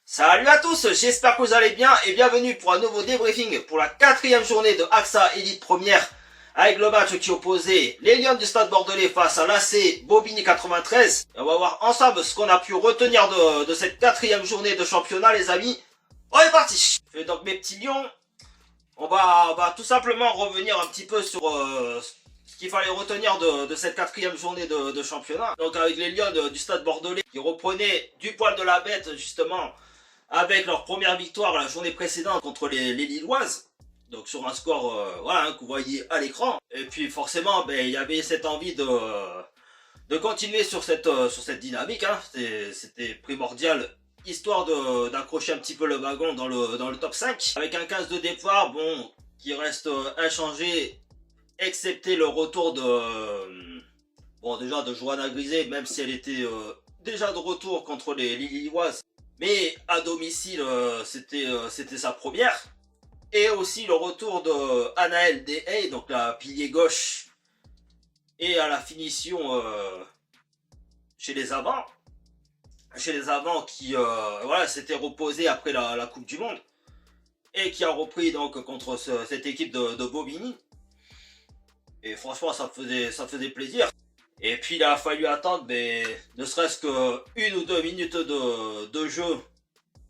Salut à tous, j'espère que vous allez bien et bienvenue pour un nouveau débriefing pour la 4e journée de AXA Elite Première avec le match qui opposait les Lions du Stade Bordelais face à l'AC Bobigny 93. Et on va voir ensemble ce qu'on a pu retenir de cette 4e journée de championnat les amis. On est parti. Je fais donc mes petits lions. On va tout simplement revenir un petit peu sur ce qu'il fallait retenir de cette 4e journée de championnat. Donc avec les Lions du Stade Bordelais qui reprenaient du poil de la bête justement avec leur première victoire la journée précédente contre les Lilloises. Donc sur un score voilà, que vous voyez à l'écran. Et puis forcément il y avait cette envie de continuer sur cette dynamique. Hein. C'était primordial, histoire d'accrocher un petit peu le wagon dans le top 5. Avec un 15 de départ, bon, qui reste inchangé, excepté le retour déjà de Johanna Grisé, même si elle était déjà de retour contre les Lilloises. Mais à domicile, c'était sa première. Et aussi le retour de Anaëlle Deshayes, donc la pilier gauche, et à la finition chez les avants. Chez les avants qui voilà, s'était reposé après la Coupe du Monde. Et qui a repris donc contre cette équipe de Bobigny. Et franchement, ça faisait plaisir. Et puis il a fallu attendre ne serait-ce que 1 ou 2 minutes de jeu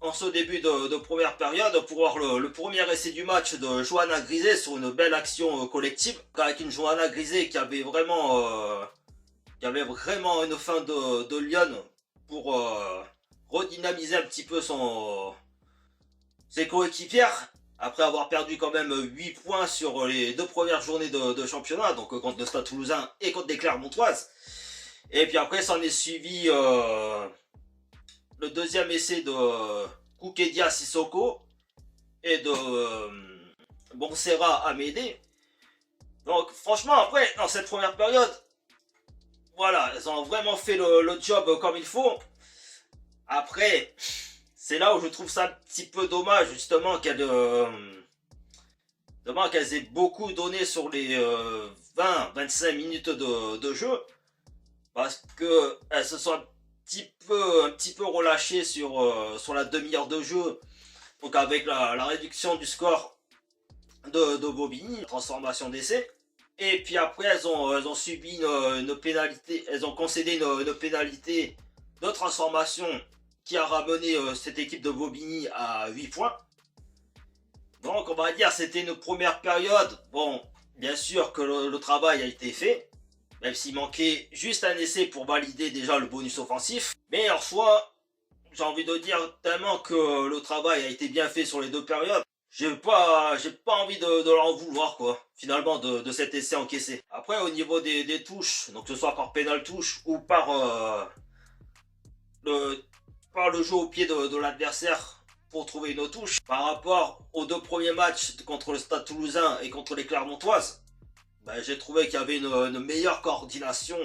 en ce début de première période pour voir le premier essai du match de Johanna Grisé sur une belle action collective. Avec une Johanna Grisé qui avait vraiment une fin de lionne pour redynamiser un petit peu ses coéquipières. Après avoir perdu quand même 8 points sur les 2 premières journées de championnat, donc contre le Stade Toulousain et contre les Clermontoises. Et puis après, s'en est suivi le deuxième essai de Koukedia Sissoko et de Bonsera Amédée. Donc franchement, après, dans cette première période, voilà, elles ont vraiment fait le job comme il faut. Après, c'est là où je trouve ça un petit peu dommage justement qu'elles aient beaucoup donné sur les 20-25 minutes de jeu, parce que elles se sont un petit peu relâchées sur la demi-heure de jeu, donc avec la réduction du score de Bobigny, transformation d'essai. Et puis après elles ont subi une pénalité, elles ont concédé une pénalité de transformation qui a ramené cette équipe de Bobigny à 8 points. Donc on va dire c'était une première période. Bon, bien sûr que le travail a été fait, même s'il manquait juste un essai pour valider déjà le bonus offensif. Mais en soi, j'ai envie de dire tellement que le travail a été bien fait sur les 2 périodes. J'ai pas envie de leur vouloir quoi, finalement de cet essai encaissé. Après au niveau des touches, donc que ce soit par pénal touche ou par le jeu au pied de l'adversaire pour trouver une touche, par rapport aux 2 premiers matchs contre le Stade Toulousain et contre les Clermontoises, j'ai trouvé qu'il y avait une meilleure coordination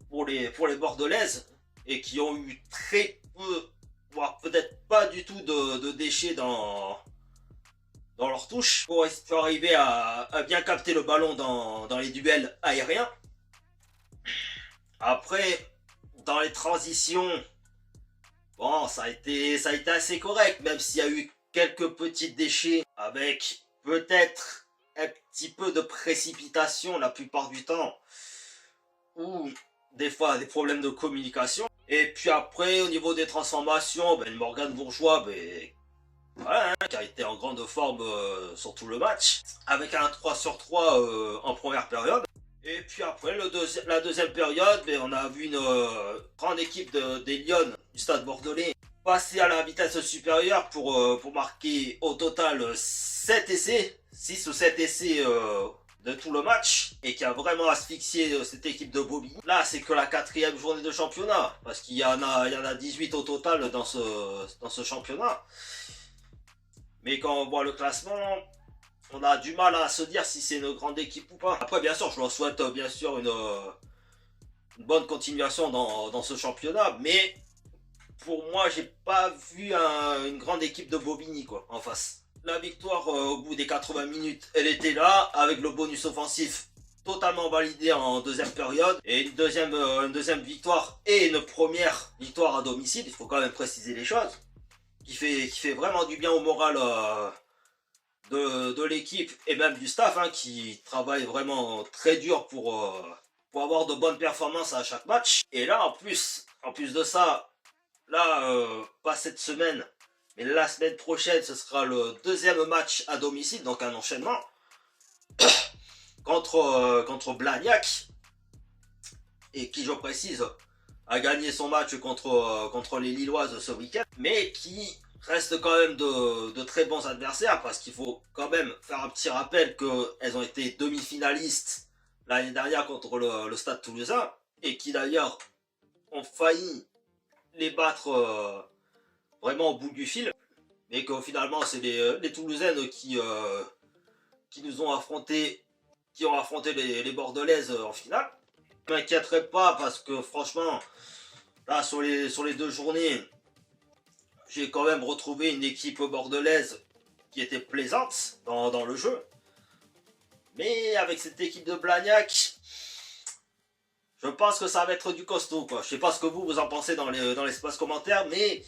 pour les Bordelaises et qui ont eu très peu, voire peut-être pas du tout de déchets dans leur touche pour arriver à bien capter le ballon dans les duels aériens. Après, dans les transitions, bon, ça a été assez correct, même s'il y a eu quelques petits déchets avec peut-être un petit peu de précipitation la plupart du temps, ou des fois des problèmes de communication. Et puis après, au niveau des transformations, Morgane Bourgeois, voilà, qui a été en grande forme sur tout le match, avec un 3 sur 3 en première période. Et puis après, la deuxième période, on a vu une grande équipe des Lions du Stade Bordelais passer à la vitesse supérieure pour marquer au total 7 essais, 6 ou 7 essais de tout le match, et qui a vraiment asphyxié cette équipe de Bobigny. Là, c'est que la 4e journée de championnat, parce qu'il y en a 18 au total dans ce championnat. Mais quand on voit le classement, on a du mal à se dire si c'est une grande équipe ou pas. Après, bien sûr, je leur souhaite bien sûr une bonne continuation dans ce championnat. Mais pour moi, j'ai pas vu une grande équipe de Bobigny quoi, en face. La victoire au bout des 80 minutes, elle était là, avec le bonus offensif totalement validé en deuxième période. Et une deuxième victoire et une première victoire à domicile, il faut quand même préciser les choses. qui fait vraiment du bien au moral de l'équipe et même du staff, hein, qui travaille vraiment très dur pour avoir de bonnes performances à chaque match. Et là, en plus de ça, là, pas cette semaine, mais la semaine prochaine, ce sera le deuxième match à domicile, donc un enchaînement contre Blagnac, et qui, je précise, a gagné son match contre les Lilloises ce week-end, mais qui reste quand même de très bons adversaires, parce qu'il faut quand même faire un petit rappel qu'elles ont été demi-finalistes l'année dernière contre le Stade Toulousain, et qui d'ailleurs ont failli les battre vraiment au bout du fil, mais que finalement c'est les Toulousaines qui nous ont affronté, qui ont affronté les Bordelaises en finale. Je m'inquiéterai pas, parce que franchement, là sur les 2 journées, j'ai quand même retrouvé une équipe bordelaise qui était plaisante dans le jeu. Mais avec cette équipe de Blagnac, je pense que ça va être du costaud, quoi. Je sais pas ce que vous en pensez dans l'espace commentaire, mais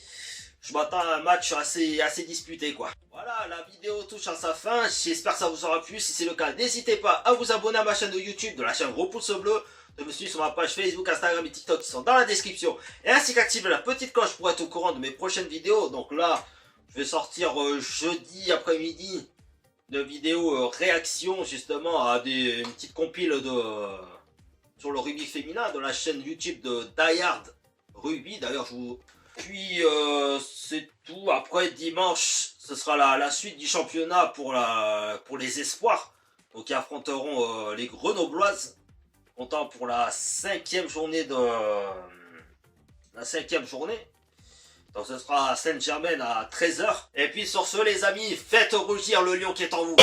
je m'attends à un match assez disputé, quoi. Voilà, la vidéo touche à sa fin. J'espère que ça vous aura plu. Si c'est le cas, n'hésitez pas à vous abonner à ma chaîne de YouTube, de la chaîne Gros Pouce Bleu, de me suivre sur ma page Facebook, Instagram et TikTok qui sont dans la description, et ainsi qu'activer la petite cloche pour être au courant de mes prochaines vidéos. Donc là, je vais sortir jeudi après-midi de vidéos réaction justement à une petite compile sur le rugby féminin de la chaîne YouTube de Die Hard Rugby. D'ailleurs, puis c'est tout. Après dimanche, ce sera la suite du championnat pour les espoirs. Donc ils affronteront les Grenobloises, comptant pour la 5e journée Donc ce sera à Saint-Germain à 13 h. Et puis sur ce les amis, faites rougir le lion qui est en vous.